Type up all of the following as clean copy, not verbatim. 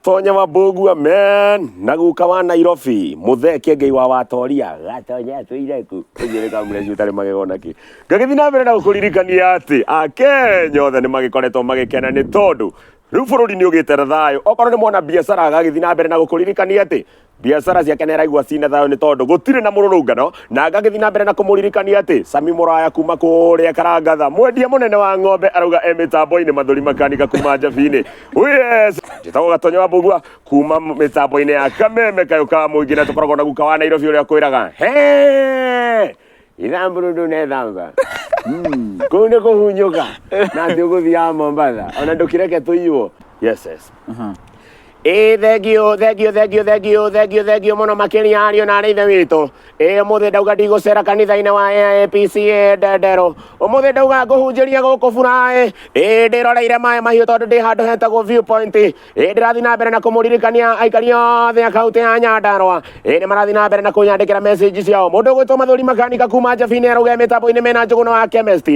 Tonya Wambugua man naguka wa Nairobi mutheke ngei wa watoria gatonya tuireku kujirika mrecu tari magegona ki ngagithii na mbere na gukuririkania ati Akenya othe ni magikoretwo magikena ni tondu riu bururi ni ugite thayo okorwo ni mwana biashara agagithii na mbere na gukuririkania ati biashara ciake ni araigua cina thayo ni tondu gutire na mururungano na agagithii na mbere na kumuririkania ati Sami Muraya kuma kuria Karangatha mwendia munene wa ng'ombe arauga mitambo-ini mathuri makanika kuma Njabini yes njitagwo Gatonya Wambugua kuma mitambo-ini ya kameme kayo ka muingi na tukoragwo na guka wa Nairobi uria kwiraga he ithamburu ne thamba kuu ni kuhunyuka na ndi uguthia Mombasa ona ndukireke tuiwo yes thank you muno makiria ario na arithe witu umuthi ndauga ndigũcera kanitha-inĩ wa APC Ndendero umuthi ndauga ngũhunjĩria gũkũ Buraĩ ndĩroreire maĩ mahiũ tondũ ndĩ handũ hetagwo Viewpoint ndĩrathiĩ na mbere na kũmũririkania aikari othe a kaunti ya Nyandarua nĩ marathiĩ na mbere na kũnyandĩkĩra message ciao mũndũ ũgwĩtwo Mathuri Makanika kuma Njabini arauga mĩtambo-inĩ mena Njũgũna wa chemist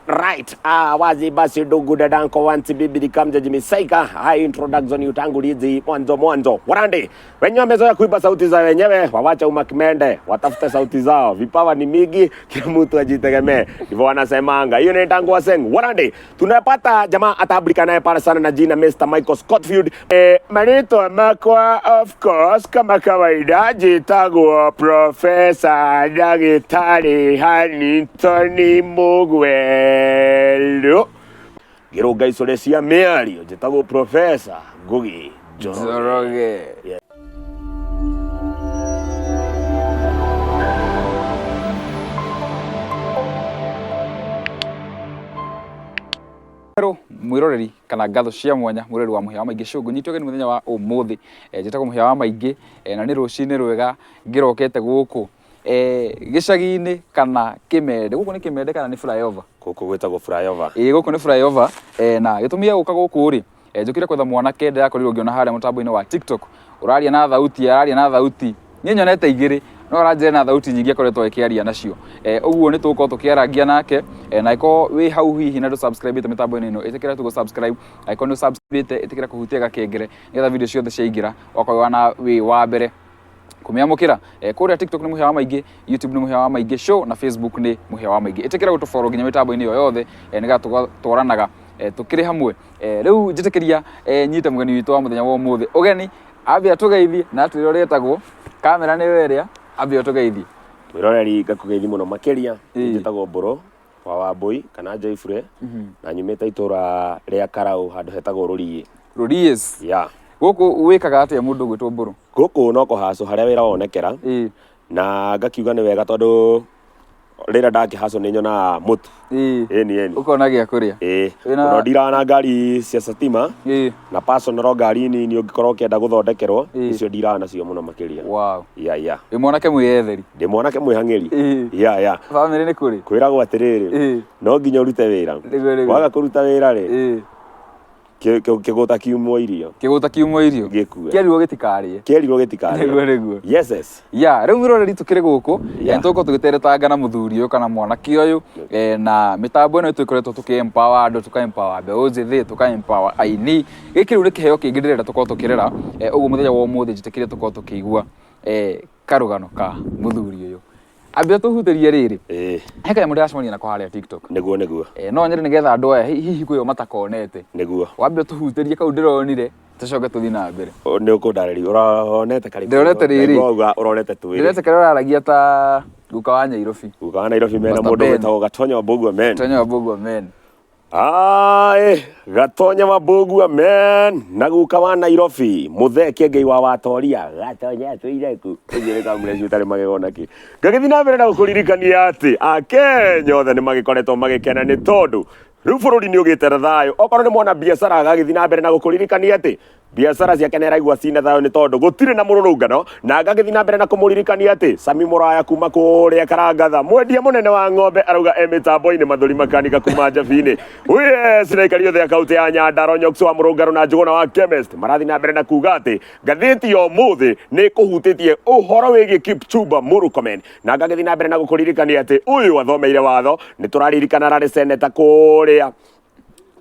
right wazi basi ndugu dadanko wanti bibi kamja jimisaika hai introduction utangulizi mwanzo warande wenye wamezoea kuiba sauti za wenyewe wawacha umakimende watafute sauti zao vipawa ni mingi kila mtu ajitegemee hivyo wanasemanga hiyo ni tangu waseng warande tunapata jamaa atabulika naye pale sana na jina Mr. Michael Scottfield manito makwa of course kama kawaida jitagwo Professor Dagitari Hanitoni Mugwelo Girunga icore cia miario njitagwo Professor Ngugi Njoroge mwiroreri kana ngatho cia mwanya mwiroreri wa muhia wa maingi shungu nyitwo geni muthenya wa umuthi njitagwo muhia wa maingi na ni rucini rwega ngirokete guku gicagi-ini kana Kimende guku ni Kimende kana ni flyover guku gwetagwo flyover guku ni flyover na gitumi ya guka guku ri njukire kwetha mwanake nda yakorirwo ngiona haria mutambo-ini wa TikTok uraria na thauti ni nyonete igiri no aranjire na thauti nyingi akoretwo akiaria nacio uguo ni tuko tukiarangia nake na iko wi hau hihi na subscribe mitambo-ini ino itikira tu subscribe iko no subscribe itikira kuhutia gakengere ngetha video ciothe ciaingira wakorwo na wi wa mbere kumiamukira kuria TikTok ni muhia wa maingi, YouTube ni muhia wa maingi show na Facebook ni muhia wa maingi itikira gutufollow nginya mitambo-ini yo yothe niga twaranaga tukiri hamwe riu njitikiria nyite mugeni witu wa muthenya wa umuthi ugeni ambia tugeithie na twiroretagwo kamera ni weria ambia tugeithie mwiroreri ngakugeithia muno makiria njitagwo Mburu wa Wambui kana Joyfrey na nyumite itura ria Karau handu hetagwo Ruries guku wikaga atia mundu gwitwo Mburu guku no kuhaco haria wira wonekera na ngakiuga ni wega tondu rira ndakihaco ni nyona mutu ni ukona gia kuria no ndirana ngari cia satima na personal ngari nini ungikorwo ukienda guthondekerwo icio ndirana cio muno makiria wow wi mwanake mwiyetheri ndi mwanake mwihang'eri family ni kuri kwiragwo atiriri no nginya urute wira waga kuruta wira ri kiguta kiumwo irio kierirwo gitikarie niguo yes riu miroreri tukiri guku nituko tugiteretanga na muthuri uyu kana mwanake uyu na mitambo ino twikoretwo tuki-empower andu tuka-empower mbeũ njithi tuka-empower aini giki riu rikiheo kingi ndirenda tukorwo tukirera uguo muthenya wa umuthi njitikirie tukorwo tukiigua karugano ka muthuri uyu ambia tuhutirie riri heka mudiracemania nako haria TikTok niguo no nyeri nigetha andu aya hihi kwio matakonete niguo wambia tuhutirie kau ndironire tucoke tuthi na mbere ni ukundareri uronete karibu ndironete riri uronete tu ndirete kare uraragia ta guka wa Nairobi mena mundu wetagwo Gatonya Wambugua men Gatonya Wambugua man naguka wa Nairobi mutheke ngei wa watoria gatonya tuireku kujirika mrecu tari magegona ki ngagithii na mbere na gukuririkania ati Akenya othe ni magikoretwo magikena ni tondu riu bururi ni ugite thayo okorwo ni mwana biashara agagithii na mbere na gukuririkania ati biashara ciake ni araigua cina thayo ni tondu gutire na mururungano na agagithii na mbere na kumuririkania ati Sami Muraya kuma kuria Karangatha mwendia munene wa ng'ombe arauga mitambo-ini mathuri makanika kuma Njabini yes na aikari othe a kaunti ya Nyandarua Nyokusu wa Murungano na Njũgũna wa chemist marathi na mbere na kuga ati ngathĩti ya umuthi ni kuhutitie uhoro wigie Kipchumba Murkomen na agagithii na mbere na gukuririkania ati uyu athomeire watho ni turaririkana rari seneta kuria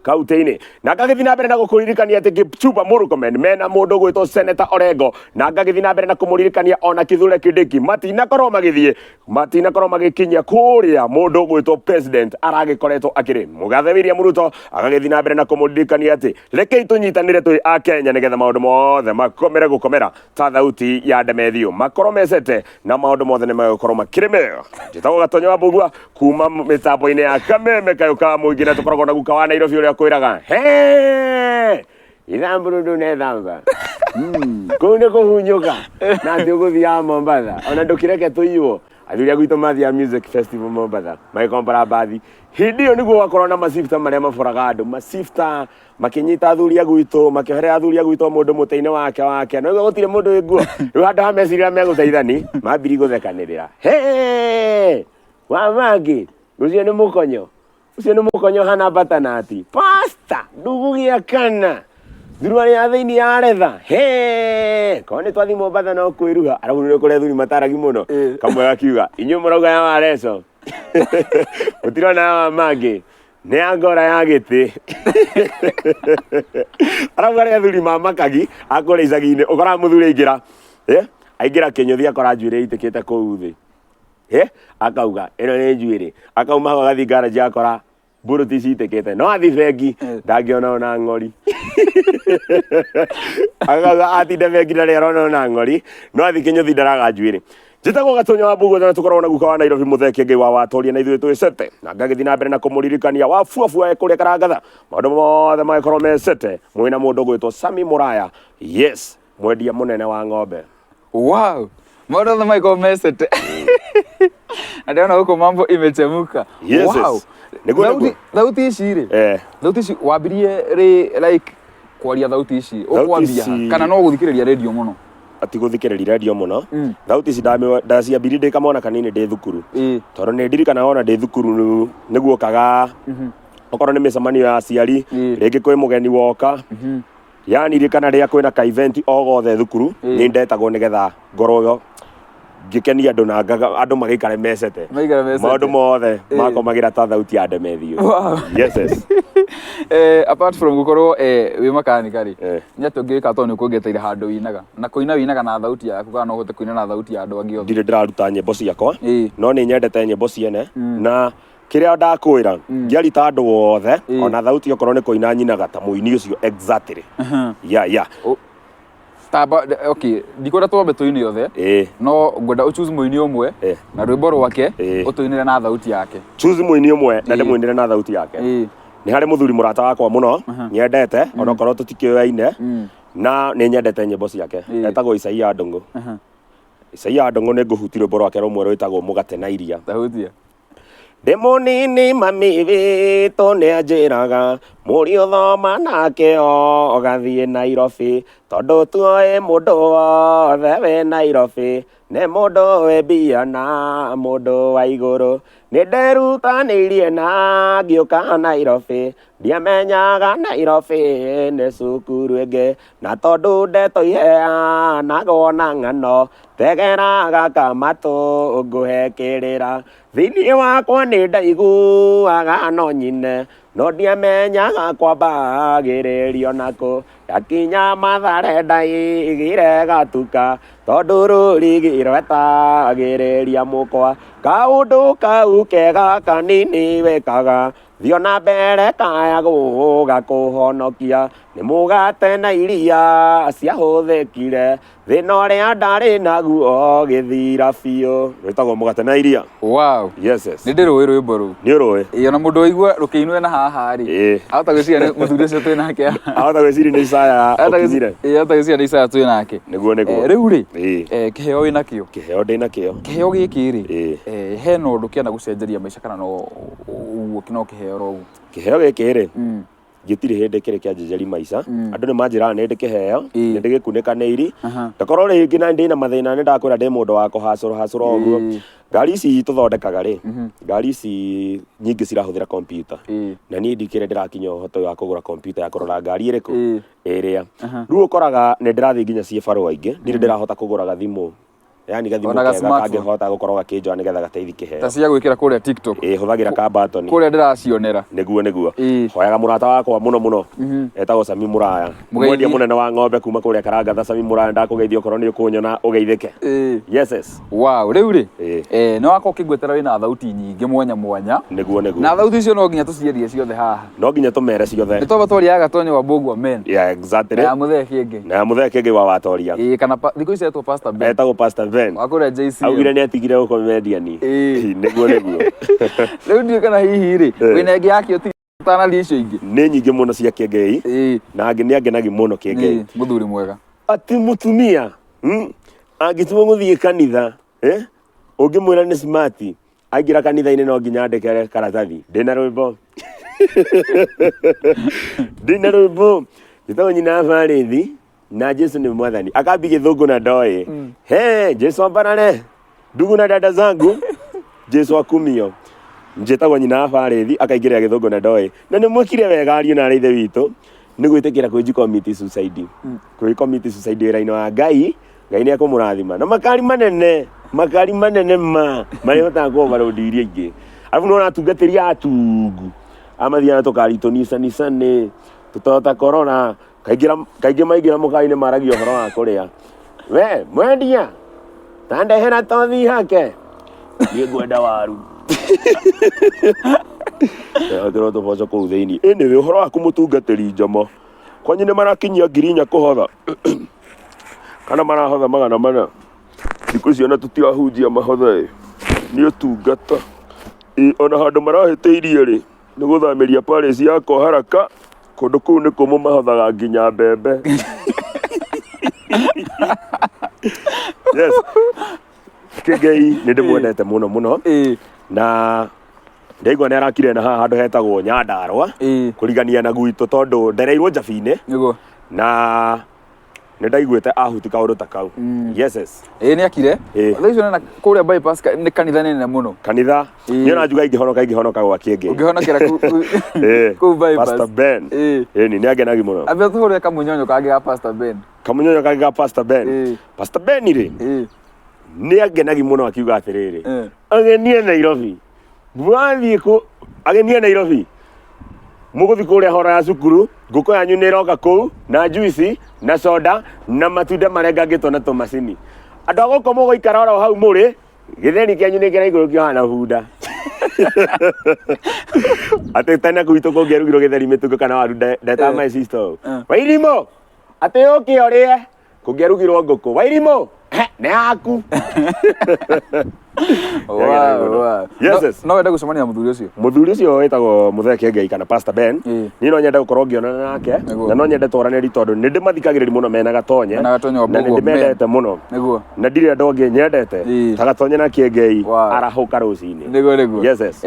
kaunti-inĩ na ngagĩthiĩ na mbere na gũkũririkania atĩ Kipchumba Murkomen mena mũndũ ũgwĩtwo Senator Orengo na ngagĩthiĩ na mbere na kũmũririkania ona Kithure Kindiki matinakorwo magĩkinyia kũrĩa mũndũ ũgwĩtwo president aragĩkoretwo akĩrĩ mũgathe William Ruto agagĩthiĩ na mbere na kũmũririkania atĩ rekei tũnyitanĩre tũrĩ a Kenya nĩgetha maũndũ mothe makomere gũkomera ta thauti ya Ndemethio makorwo mecete na maũndũ mothe nĩ magũkorwo makĩrĩ mega. Njĩtagwo Gatonyo wa Mbugua kuma mĩtambo-inĩ ya kameme kayũ ka mũingĩ na tũkoragwo na guka wa Nairobi ũrĩa kwĩraga ithamburu ndunethamba kũu nĩ kũhunyũka na atĩ ũgũthiaga Mombasa ona ndũkĩreke tũiywo athuri a gwitũ mathiaga music festival Mombasa magĩkombora mbathi hindi ĩyo nĩguo gwakorwo na macifta marĩa maboraga andũ macifta makĩnyita athuri a gwitũ makĩoherera athuri a gwitũ mũndũ mũtĩ-inĩ wake no gũtirĩ mũndũ wĩ nguo rĩu handũ ha meciria megũteithani mambiri gũthekanĩrĩra wa Mangi ũcio nĩ mũkonyo hana batanati pasta ndugugia kana thurua ya thĩinĩ ya retha korwo nĩ twathi Mombasa no kwĩruha arabu nĩ kũrĩa athuri mataragi mũno kamwe gakiuga inyuĩ mũrauga ya Wareco mũtirona ya wa Mangi nĩ ya ngora ya gĩtĩ arabu arĩa athuri mamakagi akũrĩa icagi-inĩ ũkoraga mũthuri aingĩra kĩnyũthi akora njuĩrĩ itĩkĩte kũu thĩ akauga ĩno nĩ njuĩrĩ akauma hau agathiĩ garage akora mburuti citĩkĩte no athi bengi ndangĩona ona ng'ori akauga atinde bengi ndarĩ arona ona ng'ori no athi kĩnyũthi ndaraga njuĩrĩ. Njĩtagwo Gatonyo wa Mbugua na tũkoragwo na guka wa Nairobi mũthee Kĩengei wa Watoria na ithuĩ twĩcete na ngagĩthiĩ na mbere na kũmũririkania wabuabua kũrĩa Karangatha maũndũ mothe magĩkorwo mecete mwĩna mũndũ ũgwĩtwo Sami Mũraya mwendia mũnene wa ng'ombe. Wow, maũndũ mothe magĩkorwo mecete na ndĩrona gũkũ mambo imechemuka. Wow, thauti ici rĩ thauti ici wambirie rĩ like kwaria thauti ici ũkwambia kana no gũthikĩrĩria radio mũno? Ati gũthikĩrĩria radio mũno thauti ici ndaciambirie ndĩ kamwana kanini ndĩ thukuru tondũ nĩ ndirikanaga ona ndĩ thukuru nĩguokaga okorwo nĩ mĩcemanio ya aciari rĩngĩ kwĩ mũgeni woka yanirikana rĩrĩa kwĩna ka event o gothe thukuru nĩ ndetagwo nĩgetha ngorwo ngĩkenia andũ na andũ magĩikare mecete maũndũ mothe makomagĩra ta thauti ya Ndemethio. Yes. Apart from gũkorwo wĩ makanika rĩ nĩ atĩ ũngĩka tondũ nĩ ũkũngeteire handũ winaga na kũina winaga na thauti yaku kana no ũhote kũina na thauti ya andũ angĩ othe? Ndirĩ ndĩraruta nyĩmbo ciakwa no nĩ nyendete nyĩmbo ciene na kĩrĩa ndakwĩra ngĩarita andũ othe ona thauti okorwo nĩ kũina nyinaga ta mũini ũcio exactly. Okay, ndikwenda twambe tũine othe no ngwenda ũchoose mũini ũmwe na rwĩmbo rwake ũtũinĩre na thauti yake. Choose mũini ũmwe na ndĩmũinĩre na thauti yake. Nĩ harĩ mũthuri mũrata wakwa mũno nyendete ona okorwo tũtikĩoyaine na nĩ nyendete nyĩmbo ciake etagwo Isaia Ndung'u. Isaia Ndung'u nĩ ngũhuti rwĩmbo rwake rũmwe rwĩtagwo mũgate na iria. Ndĩ mũnini mami witũ nĩanjĩraga mũriũ thoma nake ũgathiĩ Nairobi tondũ tuoĩ mũndũ wothe wĩ Nairobi nĩ mũndũ wĩ mbia na mũndũ wa igũrũ nĩ nderutanĩirie na ngĩũka Nairobi ndiamenyaga Nairobi nĩ cukuru ĩngĩ na tondũ ndeto iheanagwo na ng'ano tegera gaka matũ ngũhe kĩrĩra thĩinĩ wakwa nĩ ndaiguaga no nyine no ndiamenyaga kwambagĩrĩrio nakũ ndakinya Mathare ndaigire gatuka tondũ rũrigi rwetagĩrĩria mũkwa kaũndũ kau kega kanini wĩkaga thiĩ na mbere kaya gũgakũhonokia nĩ mũgate na iria ciahũthĩkire thĩna ũrĩa ndarĩ naguo gĩthira biũ rwĩtagwo mũgate na iria. Wow. Yes. Nĩ ndĩrũĩ rwĩmbo rũu. Nĩ ũrũĩ? Ona mũndũ waigua rũkĩinwo na haha rĩ ahota gwĩciria nĩ mũthuri ũcio twĩ nake ahota gwĩciria nĩ Isaya ũkinyire ahota gwĩciria nĩ Isaya twĩ nake nĩguo rĩu rĩ kĩheo wĩ nakĩo kĩheo ndĩ nakĩo kĩheo gĩkĩ rĩ hena ũndũ kĩenda gũcenjeria maica kana no ũguo no kĩheo ro ũguo kĩheo gĩkĩ rĩ gĩtirĩ hĩndĩ kĩrĩ kĩanjĩjĩri maica andũ nĩ manjĩraga nĩ ndĩ kĩheo nĩ ndĩ gĩkunĩkanĩiri ndakorwo rĩngĩ na ndĩ na mathĩna nĩ ndakwĩra ndĩ mũndũ wa kũhacũra ũguo ngari ici tũthondekaga rĩ ngari ici nyingĩ cirahũthĩra kompiuta na niĩ ndikĩrĩ ndĩrakinya ũhoti wa kũgũra kompiuta ya kũrora ngari ĩrĩkũ ĩrĩa rĩu ũkoraga nĩ ndĩrathiĩ nginya ciĩ barũa ingĩ ndirĩ ndĩrahota kũgũra gathimũ yani gathimo kega kangihota gukorwo gakinjoa nigetha gateithie kiheo ta cia gwikira kuria TikTok huthagira ka button kuria ndiracionera niguo hoyaga murata wakwa muno etagwo Sami Muraya mwendia munene wa ng'ombe kuma kuria Karangatha. Sami Muraya ndakugeithia ukorwo ni ukunyona ugeithike. Yes wow riu ri no wako kigwetera wina thauti nyingi mwanya niguo na thauti icio no nginya tucierie ciothe haha no nginya tumere ciothe nitoba twariaga Gatonyo wa Mbugua men exactly na Muthee Kiengei na Muthee Kiengei wa Watoria kana thikũ ici etwo Pastor Ben etagwo Pastor Ben wa kuria JC augire ni atigire gukomediani niguo riu ndiũ kana hihi ri wina ingi yakio tanaria icio ingĩ nĩ nyingĩ mũno cia Kiengei na angĩ nĩ angenagia mũno Kiengei mũthuri mwega ati mũtumia angĩtumwo gũthiĩ kanitha ũngĩmwĩra nĩ smart aingĩra kanitha-inĩ no nginya andĩke karatathi ndĩna rwĩmbo gĩtagwo nyina wa Barithi na Jesu nĩ mwathani akambi gĩthũngũ na ndoĩ Jesu ambarare ndugu na dada zangu Jesu akumio njĩtagwo nyina wa Barithi akaingĩrĩra gĩthũngũ na ndoĩ na nĩ mwĩkire wega ariũ na ithe witũ nĩ gwĩtĩkĩra kwĩji commit suicide commit suicide wĩra-inĩ wa Ngai nĩ akũmũrathima na makari manene marĩa hotaga kũoverload iria ingĩ arabu no natungatĩria atungu amathiana tũkaritũ tũtota korona kaingĩ maingĩra mũkainĩ maragia ũhoro wa kũrĩa we mwendia tandehera tothi hake niĩ ngwenda waru akĩrwo tũboco kũu thĩinĩ nĩwe ũhoro wa kũmũtungatĩri njama kwanyu nĩ marakinyia 4,000 kũhotha kana marahotha 400 thikũ icio na tũtiahunjia mahotha nĩ ũtungata ona handũ marahĩtĩirie rĩ nĩ gũthamĩria Paris yakwa haraka kũndũ kũu nĩ kũmũ mahothaga nginya mbembe yes Kiengei nĩ ndĩmwendete mũno na ndaigua nĩ arakire na haha handũ hetagwo Nyandarua kũrigania na gwitũ tondũ ndereirwo Njabi-inĩ na nĩ ndaiguĩte ahuti kaũndũ ta kau yes nĩ akire thaicio na kũrĩa bypass nĩ kanitha nene mũno kanitha niĩ na njuga ingĩhonoka gwa Kiengei ũngĩhonokera kũu bypass Pastor Ben nĩ angenagia mũno ambe tũhũre kamunyonyo kangĩ ga Pastor Ben Pastor Ben rĩ nĩ angenagia mũno akiuga atĩrĩrĩ agenie Nairobi mwathiĩ agenie Nairobi mũgũthi kũrĩa horo ya cukuru ngũkũ yanyu nĩ ĩroka kũu na juici na soda na matunda marengangĩtwo na tũmacini andũ a gũkũ mũgũikara oro hau mũrĩ gĩtheri kĩanyu nĩ kĩraikũrũkio hana bunda atĩ tene gwitũ kũngĩarugirwo gĩtheri mĩtungo kana waru ndeta my sister Wairimũ atĩ ũkĩ ũrĩe kũngĩarugirwo ngũkũ Wairimũ nĩ yaku yes no wenda gũcemania mũthuri ũcio wĩtagwo Muthee Kiengei kana Pastor Ben niĩ no nyende gũkorwo ngĩonana nake na no nyende twaranĩri tondũ nĩ ndĩmathikagĩrĩria mũno mena Gatonye na nĩ ndĩmendete mũno na ndirĩ andũ angĩ nyendete ta Gatonye na Kiengei arahũka rũcinĩ nĩguo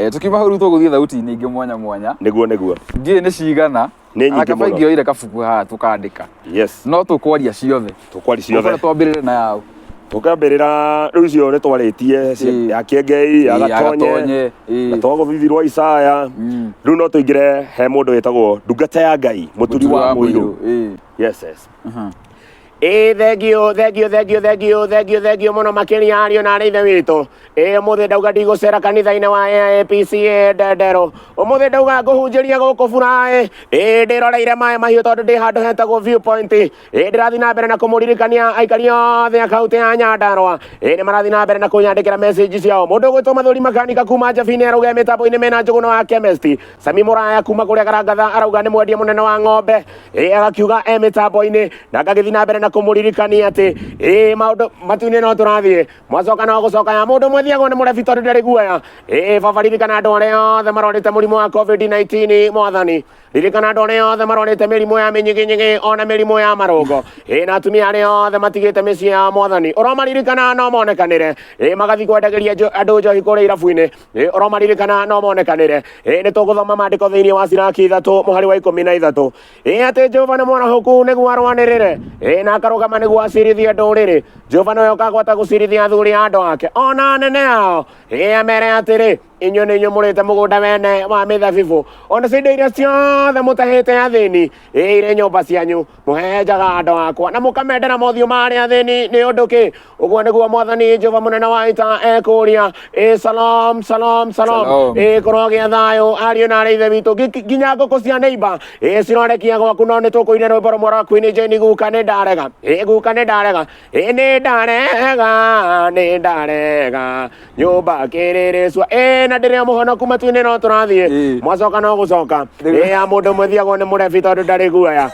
tũkiuma hau rĩu tũgũthiĩ thauti-inĩ ingĩ mwanya nĩguo ngĩ nĩ cigana akaba ingĩoire kabuku haha tũkandĩka no tũkwaria ciothe twambĩrĩre na yao tukambĩrĩra rĩu icio nĩ twarĩtie ya Kiengei ya Gatonye gũthithirwo Isaya rĩu no tũingĩre he mũndũ wĩtagwo ndungata ya Ngai mũturi wa Mũirũ yes thengio mũno makĩria ariũ na ithe witũ ũmũthĩ ndauga ndigũcera kanitha-inĩ wa AIPC Ndendero ũmũthĩ ndauga ngũhunjĩria gũkũ Buraĩ ndĩroreire maĩ mahiũ tondũ ndĩ handũ hetagwo Viewpoint ndĩrathiĩ na mbere na kũmũririkania aikari othe a kaũntĩ ya Nyandarua nĩ marathiĩ na mbere na kũnyandĩkĩra message ciao mũndũ ũgwĩtwo Mathũri makanika kuma Njabi-inĩ arauga mĩtambo-inĩ mena Njũgũna wa chemist Sami Muraya kuma kũrĩa Karangatha arauga nĩ mwendia mũnene wa ng'ombe agakiuga mĩtambo-inĩ na ngagĩthiĩ na mbere na kũmũririkania atĩ maũndũ matu-inĩ no tũrathiĩ mwacoka no gũcoka ya mũndũ mwethiagwo nĩ mũrebi tondũ ndarĩ guoya baba ririkana andũ arĩa othe marwarĩte mũrimũ wa COVID-19 mwathani ririkana andũ arĩa othe marwarĩte mĩrimũ ya mĩnyiginyigi ona mĩrimũ ya marũngo na atumia arĩa othe matigĩte mĩciĩ ya mwathani ũromaririkana no monekanĩre magathiĩ kwendagĩria andũ njohi kũrĩa irabu-inĩ ũromaririkana no monekanĩre nĩ tũgũthoma maandĩko thĩinĩ wa Siraki 3 mũhari wa 13 atĩ Jehova nĩ mwanahũku nĩguo arũanĩrĩre na akarũgama nĩguo acirithie ndũrĩrĩ Jehova nĩwe ũkagwata gũcirithia athuri a andũ ake ona anene ao amere atĩrĩ inyo nĩ nyũmũrĩte mũgũnda wene wa mĩthabibũ ona cindo iria ciothe mũtahĩte athĩni irĩ nyũmba cianyu mũhejaga andũ akwa na mũkamendera mothiũ marĩa athĩni nĩ ũndũ kĩ ũguo nĩguo mwathani Jehova mũnene wa ita ekũria salam salam salam korwo gĩa thayũ ariũ na arĩ ithe witũ nginya ngũkũ cia neighbor cirorekia gwaku no nĩ tũkũine rwĩmbo rũmwe rwa Queen Jane guka nĩ ndarega guka nĩ ndarega nĩ ndarega nyũmba kĩrĩrĩcua na ndĩrĩa mũhonoku matu-inĩ no tũrathiĩ mwacoka no gũcoka ya mũndũ mwĩthiagwo nĩ mũrebi tondũ ndarĩ guoya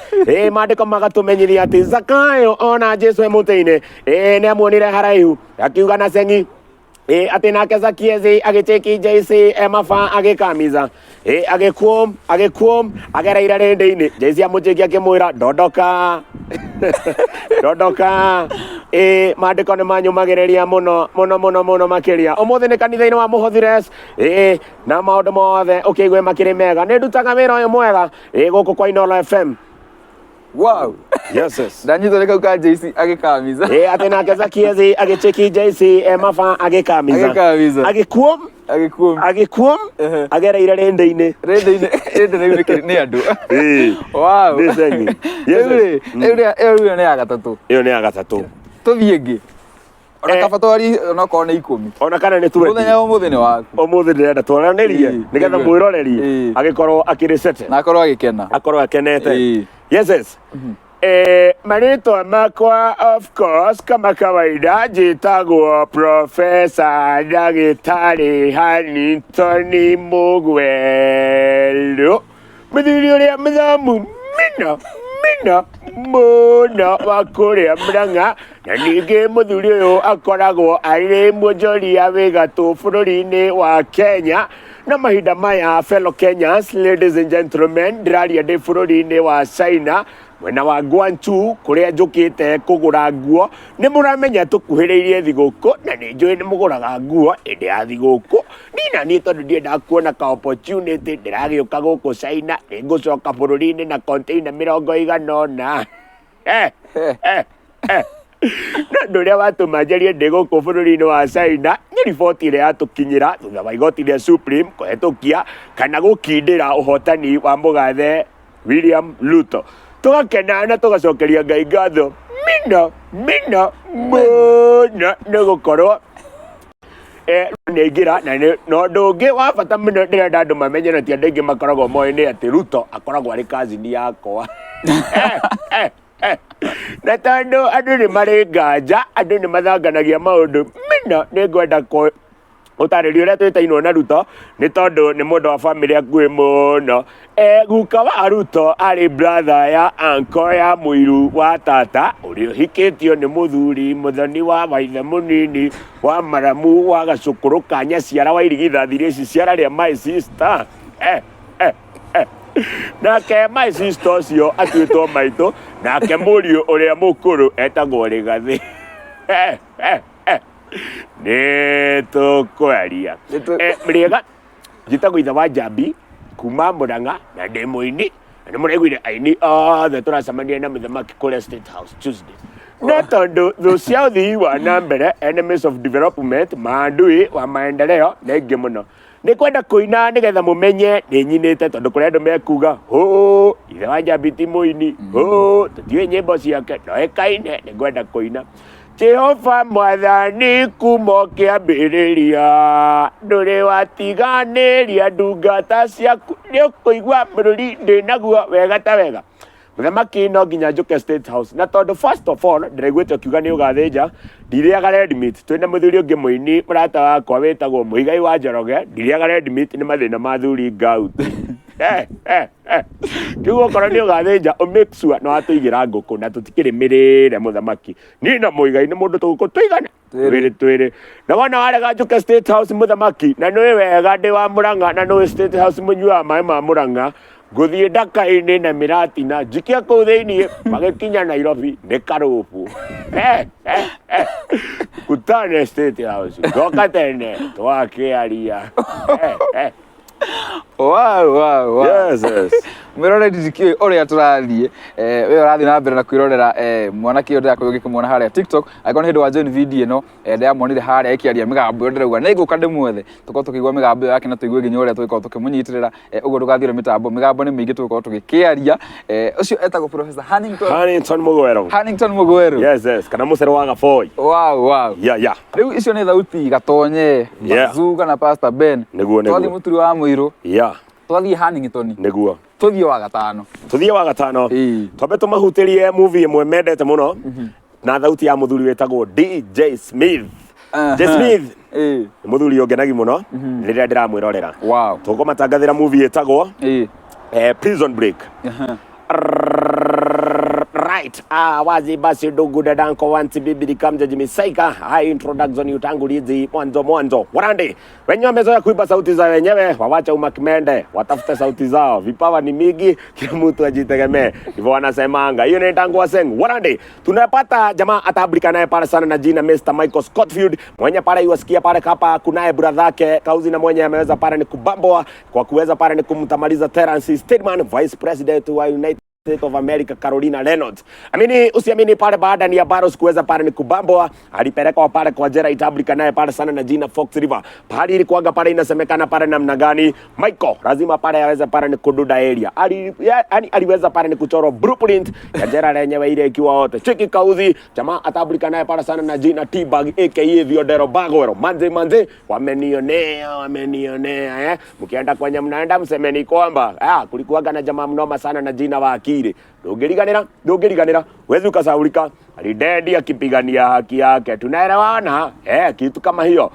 mandĩko magatũmenyithia atĩ Zakayo ona Jesũ e mũtĩ-inĩ nĩ amuonire haraihu akiuga na cengi atĩ nake Zakiezi agĩtĩki Jesse maba agĩkamiza agĩkuom agereire rĩndĩ-inĩ Jesse amũtĩki akĩmwĩra ndondoka ndondoka mandĩko nĩ manyũmagĩrĩria mũno makĩria ũmũthĩ nĩ kanitha-inĩ wa Mũhothires na maũndũ mothe ũkĩigue makĩrĩ mega nĩ ndutaga wĩra ũyũ mwega gũkũ kwa Inooro FM. Wow. Yes. Ndanyitwo nĩ kau ka JC agĩkamiza. Atĩ nake Zakiezi agĩtĩki JC maba agĩkamiza. Agĩkuom agereire rĩndĩ-inĩ. Rĩndĩ nĩ andũ. Wow. Nĩ cengi. Ĩyo nĩ ya gatatũ. Ĩyo nĩ ya gatatũ. Tũthiĩ ĩngĩ. Ona kaba twari onakorwo nĩ 10. Ona kana nĩ 20. Mũthenya ũmũthĩ nĩ waku. Ũmũthĩ ndĩrenda twaranĩrie nĩgetha mwĩroreri agĩkorwo akĩrĩ na akorwo agĩkena. Akorwo akenete. Yes. Marĩtwa makwa of course kama kawaida njĩtagwo Professor Ndagĩtarĩ Hannington Mũgwelũ mũthuri ũrĩa mũthomu mũno wa kũrĩa Murang'a na ningĩ mũthuri ũyũ akoragwo arĩ mwonjoria wĩ gatũ bũrũri-inĩ wa Kenya na mahinda maya fellow Kenyans, ladies and gentlemen, ndĩraria ndĩ bũrũri-inĩ wa China mwena wa Guangzhou kũrĩa njũkĩte kũgũra nguo nĩ mũramenya tũkuhĩrĩirie thigũkũ na nĩ njũĩ nĩ mũgũraga nguo hĩndĩ ya thigũkũ nina niĩ tondũ ndiendaga kuona ka opportunity ndĩragĩũka gũkũ China nĩ ngũcoka bũrũri-inĩ na container 100 na ũndũ ũrĩa watũma njarie ndĩ gũkũ bũrũri-inĩ wa China nĩ riboti ĩrĩa yatũkinyĩra thutha wa igoti rĩa Supreme kũhetũkia kana gũkindĩra ũhotani wa mũgathe William Ruto tũgakena na tũgacokeria Ngai ngatho mũno nĩ gũkorwo nĩaingĩra na ũndũ ũngĩ wa bata mũno ndĩrenda andũ mamenye na ti andũ aingĩ makoragwo moĩ nĩ atĩ Ruto akoragwo arĩ cousin yakwa na tondũ andũ nĩ marĩ nganja andũ nĩ mathanganagia maũndũ mũno nĩ ngwenda ũtarĩrio ũrĩa twĩtainwo na Ruto nĩ tondũ nĩ mũndũ wa bamĩrĩ akuhĩ mũno guka wa Ruto arĩ brother ya uncle ya mũiru wa tata ũrĩa ũhikĩtio nĩ mũthuri mũthoni wa maithe mũnini wa Maramu wa Gacũkũrũ ka Nyaciara wa irigithathi iria ici ciara rĩa my sister nake my sister ũcio atuĩtwo maitũ nake mũriũ ũrĩa mũkũrũ etagwo Rĩgathĩ nĩ tũkwaria Mrĩega njĩtagwo ithe wa Njambi kuma Murang'a na ndĩ mũini na nĩ mũraiguire aini othe tũracemania na mũthamaki kũrĩa State House Tuesday nĩ tondũ thũ cia ũthii wa na mbere enemies of development maadui wa maendeleo nĩ aingĩ mũno nĩ kwenda kũina nĩgetha mũmenye nĩ nyinĩte tondũ kũrĩ andũ mekuga ithe wa Njambi ti mũini tũtiũĩ nyĩmbo ciake no ĩkaine nĩ ngwenda kũina Jehova mwathani kuma kĩambĩrĩria ndũrĩ watiganĩria ndungata ciaku nĩ ũkũigua bũrũri ndĩ naguo wega ta wega mũthamaki no nginya njũke State House na tondũ first of all ndĩraiguĩte ũkiuga nĩ ũgathĩnja ndirĩaga red meat twĩna mũthuri ũngĩ mũini mũrata wakwa wĩtagwo Mũigai wa Njoroge ndirĩaga red meat nĩ mathĩna ma thuri gout kiugo okorwo nĩ ũgathĩnja make sure nĩ watũigĩra ngũkũ na tũtikĩrĩ mĩrĩre mũthamaki niĩ na Mũigai nĩ mũndũ tũgũkũ tũigana twĩrĩ na wona warega njũke State House mũthamaki na nĩwĩ wega ndĩ wa Murang'a na nĩwĩ State House mũnyuaga maĩ ma Murang'a ngũthiĩ ndaka-inĩ na mĩratina njikia kũu thĩiniĩ magĩkinya Nairobi nĩ karũbũ kutane State House ndoka tene twakĩaria Wow. Yes. Mwirore ndikio uria turathie we urathi na mbere na kwirorera mwanake uyu ndako ugikumwona haria TikTok agiko ni hindu wa join video ino ndiamonire haria ikiaria migambo yo ndirauga na iguka ndimwethe tuko tukigwa migambo yake na tuigue nginya uria tuko tukimunyitirira uguo ndugathire mitambo migambo ni mingi tuko tugikiaria ucio etagwo Professor Hannington Mugweru. Yes kana mucere wa Gaboi. Wow. Yeah. Riu icio ni thauti Gatonye Zuga na Pastor Ben twathi muturi wa Muiru. Yeah. Twathi Hannington Niguo tuthie wa gatano twambe tumahutirie movie imwe mendete muno na thauti ya muthuri wetagwo DJ Smith. Ni muthuri ungenagi muno riria ndiramwirorera. Tukumatangathira movie etagwo Prison Break. Right. Wazi basi ndugu dadanko wanti bibidi kamja jimisaika. Hai introduction utangulizi mwanzo. Warande, wenye wamezoea kuiba sauti za wenyewe, wawacha umakimende, watafute sauti zao. Vipawa ni mingi, kila mtu ajitegemee. Hivyo wanasemanga. Hiyo ni tangu waseng. Warande, tunapata jamaa atabrika naye pale sana na jina Mr. Michael Scottfield. Mwenye pale iwasikia pale kapa kunaye brother yake kauzi na mwenye ameweza pale ni kubamboa kwa kuweza pale ni kumtamaliza Terence Steadman, Vice President wa United States of America Carolina Reynolds. Amini usiamini pale baada ni ya Barros kuweza pale ni kubamboa, alipelekwa pale kwa jela itablika naye pale sana na jina Fox River. Pale ilikuanga pale inasemekana pale namna gani Michael lazima pale aweze pale ni kududa area. Aliweza pale ni kuchoro blueprint ya jela lenyewe ile ikiwa wote. Cheki kauzi jamaa atablika naye pale sana na jina T-Bag aka Theodoro Bagwero. Manze wamenionea mkienda kwenye mnaenda msemeni kwamba kulikuanga na jamaa mnoma sana na jina Wakili. Ndungiriganira wezi ukasaulika alidedi akipigania haki yake. Tunaelewana kitu kama hiyo.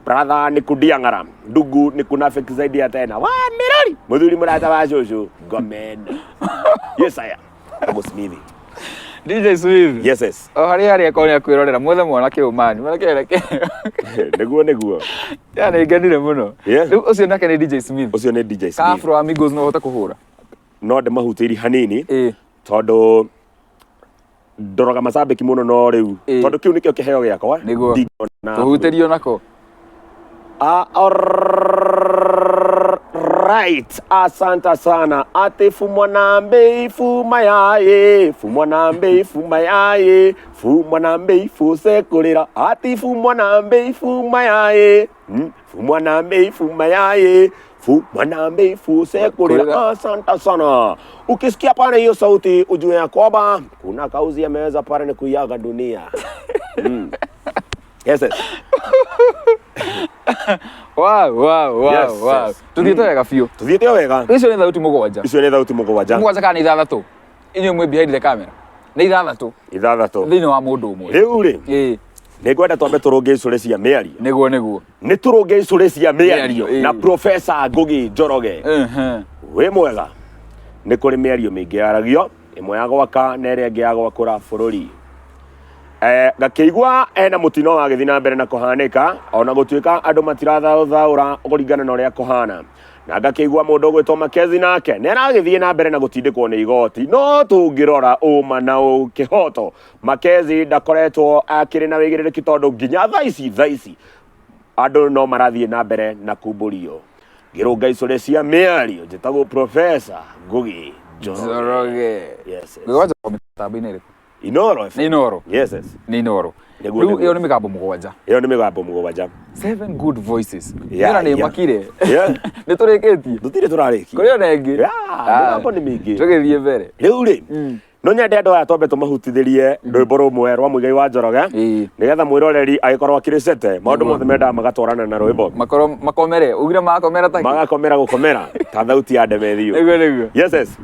Brother ni kudiangara ndugu ni kunafiki zaidi ya tena mirari muthuri murata wa shosho gomen. Yes I am Smith. DJ Smith. Yes. Hari akoni akwirorera mwethe mwanake umani reke niguo yani ngenire muno riu ucio nake ni DJ Smith. Ucio ni DJ Smith. Afro Amigos no hota kuhura no de mahutiri hanini tondu ndoroga macambiki muno no riu tondu kiu nikio kiheo giakwa niguo tuhutirio nako right. Asante sana. Ate fumwanambe fumwanambe fusekulira. Ate fumwanambe fumwanambe fusekulira. Asante sana. Ukisikia pale hiyo sauti ujue ya kwamba kuna kauzi ameweza pale ni kuiaga dunia. Yes. Wow. Tuthiete wega biu. Tuthiete wega. Icio ni thauti mugwanja. Mugwanja kana ithathatũ. Inyo mwe behind the camera. Ni ithathatũ. Thĩinĩ wa mũndũ ũmwe. Rĩu rĩ. Nĩngwenda twambe tũrũnge icũrĩ cia mĩario. Nĩguo. Nĩ tũrũnge icũrĩ cia mĩario na Professor Ngugi Njoroge. Wĩ mwega. Nĩ kũrĩ mĩario mĩingĩ yaragio, ĩmwe ya gwaka na ĩrĩa ĩngĩ ya gwakũra bũrũri. Ngakĩigua na mũtino wa gĩthiĩ na mbere na kũhanĩka ona gũtuĩka andũ matirathaũra kũringana na ũrĩa kũhana. Na ngakĩigua mũndũ ũgwĩtwo Makezi nake nĩ aragĩthiĩ na mbere na gũtindĩkwo nĩ igoti. No tũngĩrora ũma na kĩhoto Makezi ndakoretwo akĩrĩ na wĩigĩrĩrĩki tondũ nginya thaa ici andũ no marathiĩ na mbere na kumbũrio. Ngĩrũnga icũrĩ cia mĩario njĩtagwo Professor Ngugi Njoroge. Yes. Ngĩgwanja mĩtambo-inĩ ĩrĩkũ? Inoro. Yes. Ni Inoro. Riu iyo ni migambo mugwanja. 7 good voices. Ngira ni makire. Ni turikitie. Tutire turariki. Kuri ona ingi. Migambo ni mingi. Tugithie mbere. Riu ri. No nyende andu aya twambe tumahutithirie rwimbo rumwe rwa Muigai wa Njoroge nigetha mwiroreri agikorwo akirisete maundu mothe menda magatwarana na rwimbo makomere ugire makomera taki magakomera gukomera ta thauti ya Ndemethio. Niguo. Yes.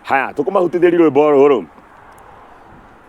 Haya tukumahutithirie rwimbo ruru.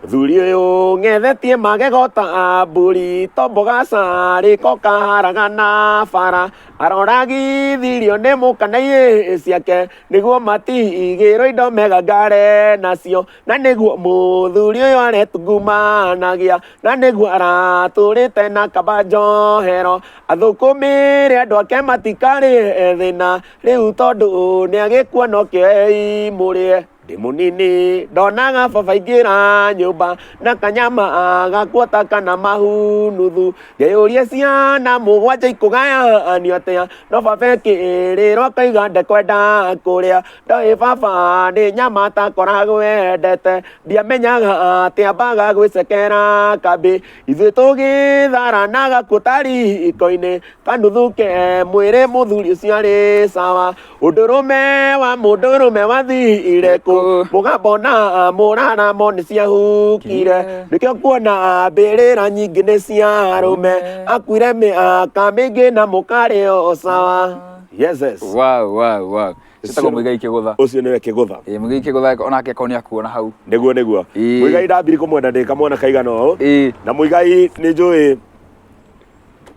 Thuri uyu ngethetie magego ta mburi tomboga cari ko kaharagana bara aroragithirio nĩ mũkanaĩ ciake nĩguo matigĩrwo indo megangare nacio na nĩguo mũthuri ũyũ aretungumanagia na nĩguo aratũrĩte na kaba njohero athũkũmĩre andũ ake matikarĩ thĩna rĩu tondũ nĩagĩkua no kĩo imũrĩe ndi munini ndonaga baba ingĩra nyũmba na kanyama gakuota kana mahu nuthu ngĩyũria ciana mũgwanja ikũgayanio atĩ atia no baba kiriro kaiga ndekwenda kuria ndoi baba ni nyama ta korago wendete ndiamenyaga atia mbaga gwicekera kambi ithuĩ tũgĩtharanaga kũtari iko-inĩ kanuthuke mwĩrĩ mũthuri ũcio arĩ sawa ũndũrũme wa mũndũrũme wathire kũ mũgambo na mũraramo nĩ ciahukire nĩkĩo kuona mbĩrĩra nyingĩ nĩ cia arũme akuire mĩaka mĩingĩ na mũkarĩ o sawa. Yes. Wow. Citagwo Muigai Kĩgũtha. Ũcio nĩwe Kĩgũtha. Muigai Kĩgũtha onake ko nĩakuona hau. Nĩguo. Muigai ndambiri kũmwenda ndĩ kamwana kaigana ũũ. Na Muigai nĩ njũĩ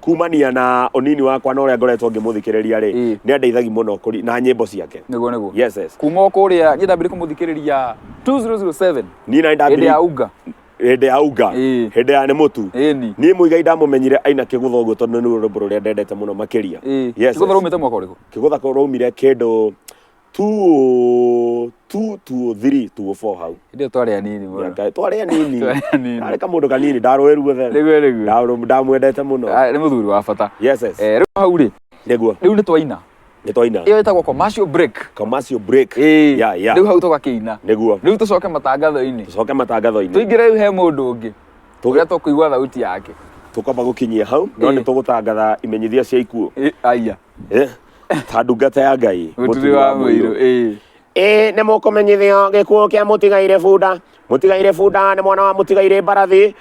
kumania na onini wakwa na ũrĩa ngoretwo ngĩmũthikĩrĩria rĩ nĩ andeithagia mũno na nyĩmbo ciake. Nĩguo. Yes. Kuma kũrĩa niĩ ndambire kũmũthikĩrĩria 2007. Niĩ na ndambire. Hĩndĩ ya Unga. Hĩndĩ ya Unga. Hĩndĩ ya nĩ mũtu. Niĩ Muigai ndamũmenyire aina Kĩgũtha ũguo tondũ nĩ rwĩmbo rũrĩa ndendete mũno makĩria. Yes. Kĩgũtha raumĩte mwaka ũrĩkũ? Kĩgũtha raumire kĩndũ 203 204 hau. Hĩndĩ ĩyo twarĩ anini mũno. Twarĩ anini. Arĩ kamũndũ kanini ndarũĩru guothe. Nĩguo. Ndamwendete mũno. Nĩ mũthuri wa bata. Yes. Rĩu hau rĩ. Nĩguo. Rĩu nĩ twaina. Iyo ĩtagwo commercial break. Commercial break. Ya. Rĩu hau tũgakĩina. Nĩguo. Rĩu tũcoke matangatho-inĩ. Tũingĩre rĩu he mũndũ ũngĩ. Tũrĩa tũkũigua thauti yake. Tũkamba gũkinyia hau no nĩ tũgũtangatha imenyithia cia ikuũ. Aya. Ta ndungata ya Ngai. Mũturi wa mũirũ. Nĩ mũkũmenyithio gĩkuũ kĩa Mũtigaire Bunda. Mũtigaire Bunda nĩ mwana wa Mũtigaire Mbarathi.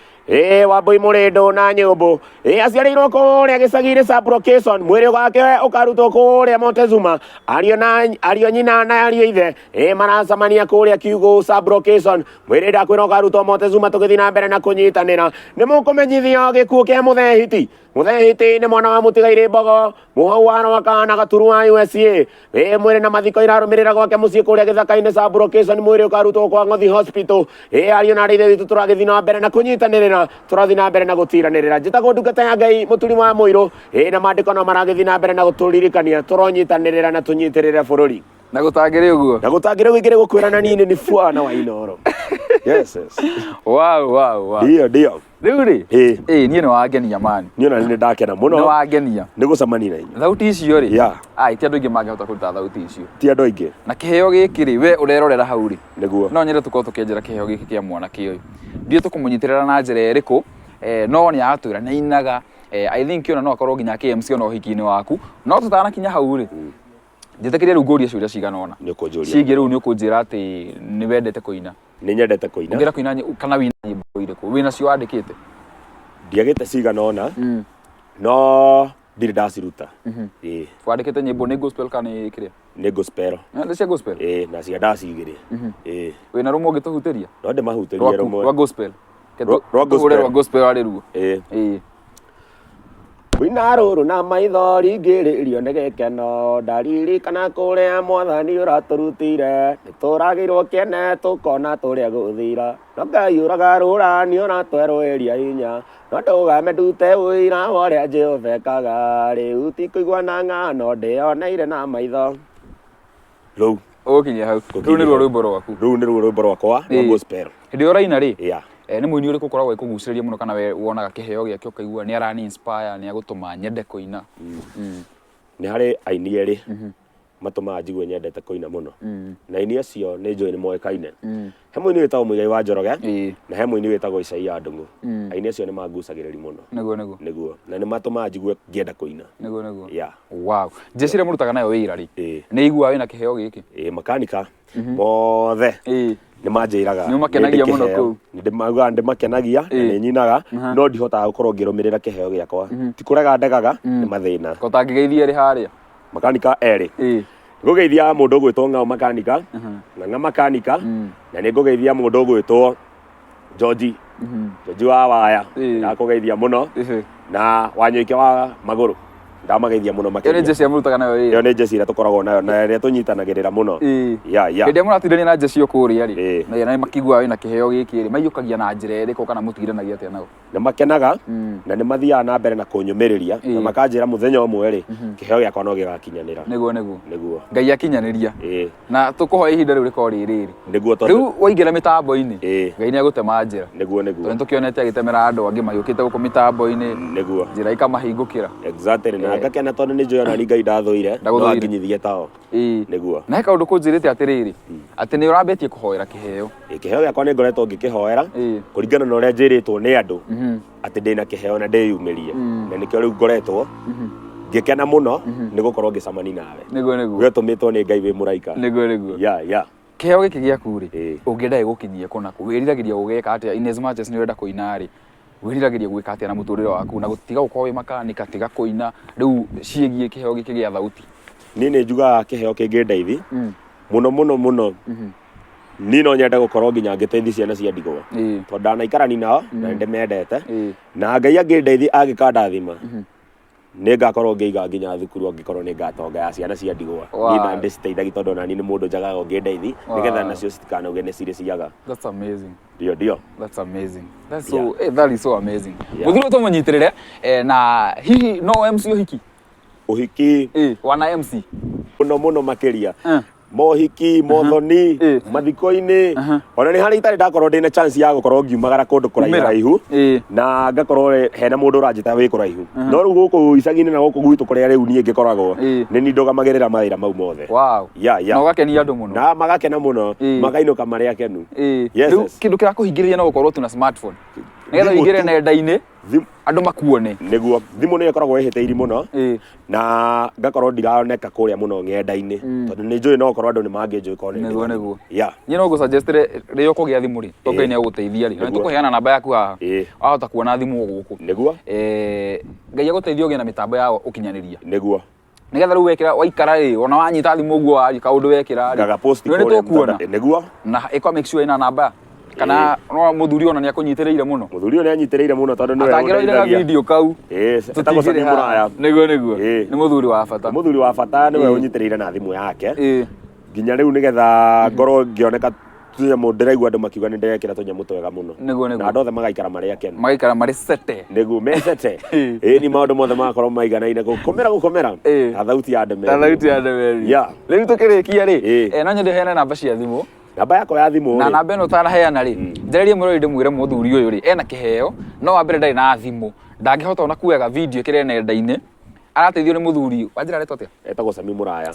Wambui Mũrĩndũ na Nyũmbũ. Aciarĩirwo kũrĩa gĩcagi-inĩ Sublocation. Mwĩrĩ wake ũkarutwo kũrĩa Montezuma. Ariũ nyina na ariũ ithe maracemania kũrĩa Kiugũ Sublocation. Mwĩrĩ ndakwĩra ũkarutwo Montezuma tũgĩthiĩ na mbere na kũnyitanĩra. Nĩ mũkũmenyithio gĩkuũ kĩa Mũthehiti. Mũthehiti nĩ mwana wa Mũtigaire Mbogo. Mũhau wa Rwaka na Gaturu wa USA. Mwĩrĩ na mathiko irarũmĩrĩra gwake mũciĩ kũrĩa gĩthaka-inĩ Sublocation. Mwĩrĩ ũkarutwo kwa Ng'othi Hospital. Ariũ na ithe witũ tũragĩthiĩ na mbere na kũnyitanĩrĩra. Tũrathiĩ na mbere na gũtiranĩrĩra. Njĩtagwo ndungata ya Ngai Mũturi wa Mũirũ. Na maandĩko no maragĩthiĩ na mbere na gũtũririkania tũronyitanĩrĩra na tũnyitĩrĩre bũrũri. Na gũtangĩrĩ ũguo. Na gũtangĩrĩ ũingĩre gũkwĩra na niĩ nĩ bwana wa Inooro. Yes. Wow. Ndio. Rĩu rĩ. Niĩ nĩ wangenia man. Niĩ na nĩ ndakena mũno. Nĩ wangenia. Nĩ gũcemania na inyuĩ. Thauti icio rĩ. Ti andũ aingĩ mangĩhota kũruta thauti icio. Ti andũ aingĩ. Na kĩheo gĩkĩ rĩ we ũrerorera hau rĩ. Nĩguo. No nyende tũkorwo tũkĩenjera kĩheo gĩkĩ kĩa mwanake ũyũ. Ndiĩ tũkũmũnyitĩrĩra na njĩra ĩrĩkũ no nĩ aratwĩra nĩ ainaga. I think ona no akorwo nginya KMC ona ũhiki-inĩ waku. No tũtanakinya hau rĩ. Njĩtĩkĩria rĩu ngũria ciũria cigana ũna. Nĩ ũkũnjũria. Ciĩgiĩ rĩu nĩ ũkũnjĩra atĩ nĩ wendete kũina. Nĩ nyendete kũina. Ũngĩra kũina kana wĩna nyĩmbo irĩkũ? Wĩna cio wandĩkĩte? Ndiagĩte cigana ũna. No ndirĩ ndaciruta. Wandĩkĩte nyĩmbo nĩ gospel kana nĩ kĩrĩa? Nĩ gospel. Nĩ cia gospel? Na cia ndaci igĩrĩ. Wĩna rũmwe ũngĩtũhutĩria? No ndĩmahutĩrie rũmwe. Rwa gospel. Rwa gospel warĩ ruo. Wĩna rũrũ na maitho ringĩrĩrio nĩ gĩkeno ndaririkana kũrĩa Mwathani ũratũrutire nĩtũragĩirwo kĩene tũkona tũrĩa gũthira no Ngai ũragarũrania ũratwerũĩria hinya no ndũgame ndute ũira wa ũrĩa Jehova ekaga rĩu ti kũigua na ng'ano ndĩoneire na maitho. Rĩu ũkinyia hau. Rĩu nĩruo rwĩmbo rwaku. Rĩu nĩruo rwĩmbo rwakwa rwa gospel. Hĩndĩ ĩyo ũraina rĩ? Nĩ mũini ũrĩkũ ũkoragwo ũkũgucĩrĩria mũno kana we wonaga kĩheo gĩake ũkaigua nĩ arani inspire nĩ agũtũma nyende kũina? Nĩ harĩ aini erĩ matũmaga njigue nyendete kũina mũno na aini acio nĩ njũĩ nĩ moĩkaine. He mũini wĩtagwo Muigai wa Njoroge na he mũini wĩtagwo Isaia Ndung'u. Aini acio nĩ mangucagĩrĩria mũno. Nĩguo na nĩ matũmaga njigue ngĩenda kũina. Nĩguo. Wow. Njĩciria mũrutaga nayo wĩra rĩ. Nĩ iguaga wĩna kĩheo gĩkĩ? Makanika mothe nĩ manjĩraga nĩ makenagia mũno kũu. Ndĩmaugaga ndĩmakenagia na nĩ nyinaga no ndihotaga gũkorwo ngĩrũmĩrĩra kĩheo gĩakwa. Ti kũrega ndegaga nĩ mathĩna. Ũtangĩgeithia rĩ harĩa? Makanika erĩ. Ngũgeithia mũndũ ũgwĩtwo Ng'ao Makanika na Ng'a Makanika na nĩ ngũgeithia mũndũ ũgwĩtwo George wa Waya. Ndakũgeithia mũno na Wanyũike wa Magũrũ. Ndamageithia mũno makĩria. Iyo nĩ njeci mũrutaga nayo wĩra. Iyo nĩ njeci ĩrĩa tũkoragwo nayo na ĩrĩa tũnyitanagĩrĩra mũno. Hĩndĩ ĩrĩa mũratindanĩria na njeci ĩyo kũrĩa rĩ na makĩiguaga wĩna kĩheo gĩkĩ rĩ maiyũkagia na njĩra ĩrĩkũ kana mũtigithanagia atĩa nao? na makenaga na nĩ mathiaga na mbere na kũnyũmĩrĩria na makanjĩra mũthenya ũmwe rĩ kĩheo gĩakwa no gĩgakinyanĩra. Nĩguo Ngai akinyanĩria na tũkũhoya ihinda rĩu rĩkorwo rĩrĩ nĩguo rĩu waingĩra mĩtambo-inĩ Ngai nĩagũtema njĩra nĩguo tondũ nĩtũkĩonete agĩtemera andũ angĩ magĩũkĩte gũkũ mĩtambo-inĩ nĩguo njĩra ikamahingũkĩra exactly na ngakena tondũ nĩ njũĩ ona nĩ Ngai ndathũire no anginyithie tao nĩguo na he kaũndũ kũnjĩrĩte atĩrĩrĩ atĩ nĩ ũrambĩtie kũhoera kĩheo kĩheo gĩakwa nĩ ngoretwo ngĩkĩhoera kũringana na ũrĩa njĩrĩtwo nĩ andũ atĩ ndĩna kĩheo na ndĩyumĩrie na nĩkĩo rĩu ngoretwo ngĩkena mũno nĩ gũkorwo ngĩcamani nawe nĩguo gĩtũmĩtwo nĩ Ngai wĩ mũraika nĩguo kĩheo gĩkĩ gĩaku rĩ ũngĩenda gĩgũkinyie kũ nakũ wĩriragĩria gũgĩka atĩa in as much as nĩ ũrenda kũina rĩ wĩriragĩria gwĩka atĩa na mũtũrĩre waku na gũtiga gũkorwo wĩ makanika tiga kũina rĩu ciĩgiĩ kĩheo gĩkĩ gĩa thauti? Niĩ nĩ njugaga kĩheo kĩngĩndeithia mũno niĩ no nyende gũkorwo nginya ngĩteithia ciana cia ndigwa tondũ ndanaikarani nao na ndĩmendete na Ngai angĩndeithia agĩkandathima nĩ ngakorwo ngĩiga nginya thukuru angĩkorwo nĩ ngatonga ya ciana cia ndigwa niĩ na ndĩciteithagia tondũ nani nĩ mũndũ njagaga ũngĩndeithia nĩgetha nacio citikanauge nĩ cirĩ ciaga. That's amazing. Ndio. That's amazing. That's so that is so amazing. Mũthuri tũmũnyitĩrĩre na hihi no MC ũhiki wana MC mũno makĩria mohiki mothoni mathiko-inĩ ona nĩ harĩ itarĩ ndakorwo ndĩna chance ya gũkorwo ngiumagara kũndũ kũraihu na ngakorwo hena mũndũ ũranjĩta wĩ kũraihu no rĩu gũkũ icagi-inĩ na gũkũ gwitũ kũrĩa rĩu niĩ ngĩkoragwo nĩ niĩ ndũgamagĩrĩra mawĩra mau mothe na ũgakenia andũ mũno na magakena mũno makainũka marĩ akenu. Rĩu kĩndũ kĩrakũhingĩrĩria no gũkorwo tu na smartphone nĩgetha ũingĩre nenda-inĩ andũ makuone nĩguo thimũ nĩ ĩkoragwo ĩhĩtĩiri mũno na ngakorwo ndironeka kũrĩa mũno ng'enda-inĩ tondũ nĩ njũĩ no gũkorwo andũ nĩ mangĩnjũĩ korwo nĩguo niĩ no ngũsuggestire rĩrĩa ũkũgĩa thimũ rĩ to Ngai nĩagũgũteithia rĩ na nĩtũkũheana namba yaku haha wahota kuona thimũ gũkũ nĩguo Ngai agũteithia ũgĩe na mĩtambo ya ũkinyanĩria nĩguo nĩgetha rĩu wekĩra waikara rĩ ona wanyita thimũ ũguo kaũndũ wekĩra rĩ nĩtũkuona nĩguo na ĩkwa make sure ĩna namba kana no mũthuri ona nĩ akũnyitĩrĩire mũno mũthuri ona anyitĩrĩire mũno tondũ nĩwe atangĩroire video kau tũtigĩre mũraya nĩguo nĩ mũthuri wa bata nĩwe ũnyitĩrĩire na thimũ yake nginya rĩu nĩgetha ngorwo ngĩoneka tũnyamũ ndĩraigua andũ makiuga nĩ ndĩrekĩra tũnyamũ twega mũno na andũ othe magaikara marĩ akenu magaikara marĩ sete nĩguo me sete ni maũndũ mothe magakorwo maiganaine gũkomera na thauti ya ndemeri rĩu tũkĩrĩkia rĩ no nyende heane namba cia thimũ namba yakwa ya thimũ na namba ĩno ũtanaheana rĩ njererie mũrori ndĩmwĩre mũthuri ũyũ rĩ ena kĩheo no wa mbere ndarĩ na thimũ ndangĩhota ona kuoyaga video kĩrĩa nenda-inĩ arateithio nĩ mũthuri wanjĩra arĩtwo atĩa etagwo Sami Mũraya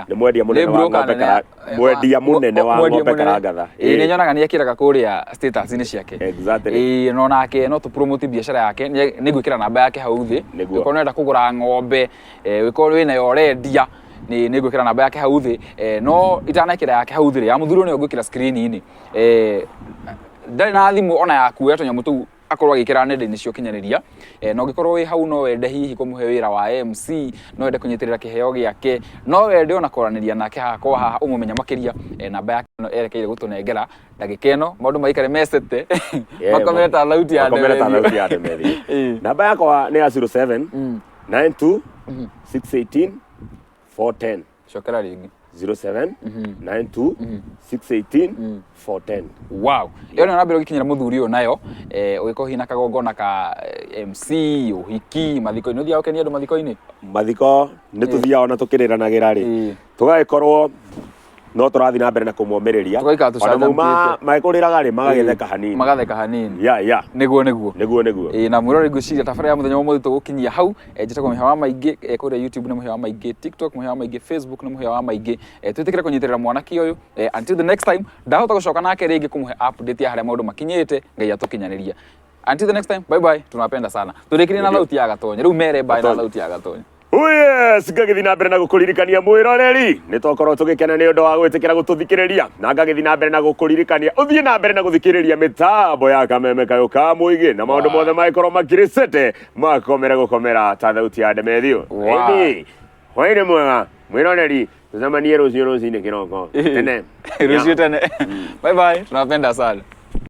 nĩ mwendia mũnene wa ng'ombe Karangatha nĩ nyonaga nĩ ekĩraga kũrĩa status-inĩ ciake no nake no tũpromote biacara yake nĩ gwĩkĩra namba yake hau thĩ ũkorwo nĩũrenda kũgũra ng'ombe ũkorwo wĩnayo ũrendia nĩ gwĩkĩra namba yake hau thĩ no itanekĩra yake hau thĩ rĩ ya mũthuri nĩyo ngwĩkĩra screen-inĩ ndarĩ na thimũ ona yaku ya tũnyamũ tũu akorwo agĩkĩra nenda-inĩ cia ũkinyanĩria no ũngĩkorwo wĩ hau no wende hihi kũmũhe wĩra wa MC no wende kũnyitĩrĩra kĩheo gĩake no wende ona kwaranĩria nake hakorwo haha ũmũmenya makĩria namba yake ĩno erekeire gũtũnengera ndagĩka ĩno maũndũ maikare mecete makomere ta thauti ya ndemeri namba yakwa nĩ ya 07 92 618 410 cokera rĩngĩ 07 92 618 410. Wow. Iyo nĩ namba ĩgĩkinyĩra mũthuri ũyũ nayo ũgĩkorwo hina kagongona ka MC ũhiki mathiko-inĩ ũthiaga ũkenia andũ mathiko-inĩ mathiko nĩ tũthiaga ona tũkĩrĩranagĩra rĩ tũgagĩkorwo no tũrathiĩ na mbere na kũmomĩrĩria ona mauma magĩkũrĩraga rĩ magatheka hanini nĩguo na mwĩrore ngwĩciria tabarĩra ya mũthenya wa ũmũthĩ tũgũkinyia hau njĩtagwo mũhĩa wa maingĩ kũrĩa YouTube nĩ mũhĩa wa maingĩ TikTok mũhĩa wa maingĩ Facebook nĩ mũhĩa wa maingĩ twĩtĩkĩre kũnyitĩrĩra mwanake ũyũ until the next time ndahota gũcoka nake rĩngĩ kũmũhe update ya harĩa maũndũ makinyĩte Ngai atũkinyanĩria until the next time bye bye tunapenda sana tũrĩkĩrie na thauti ya Gatonye rĩu mere bye na thauti ya Gatonye. Yes, ngagĩthiĩ na mbere na gũkũririkania mwĩroreri nĩ twakorwo tũgĩkena nĩ ũndũ wa gwĩtĩkĩra gũtũthikĩrĩria na ngagĩthiĩ na mbere na gũkũririkania ũthiĩ na mbere na gũthikĩrĩria mĩtambo ya kameme kayũ ka mũingĩ na maũndũ mothe magĩkorwo makĩrĩcete makomere gũkomera ta thauti ya Ndemethiũ. Hwaĩ-inĩ mwega mwĩroreri tũcemanie rũciũ rũcinĩ kĩroko tene rũciũ tene bye bye tunapenda sana.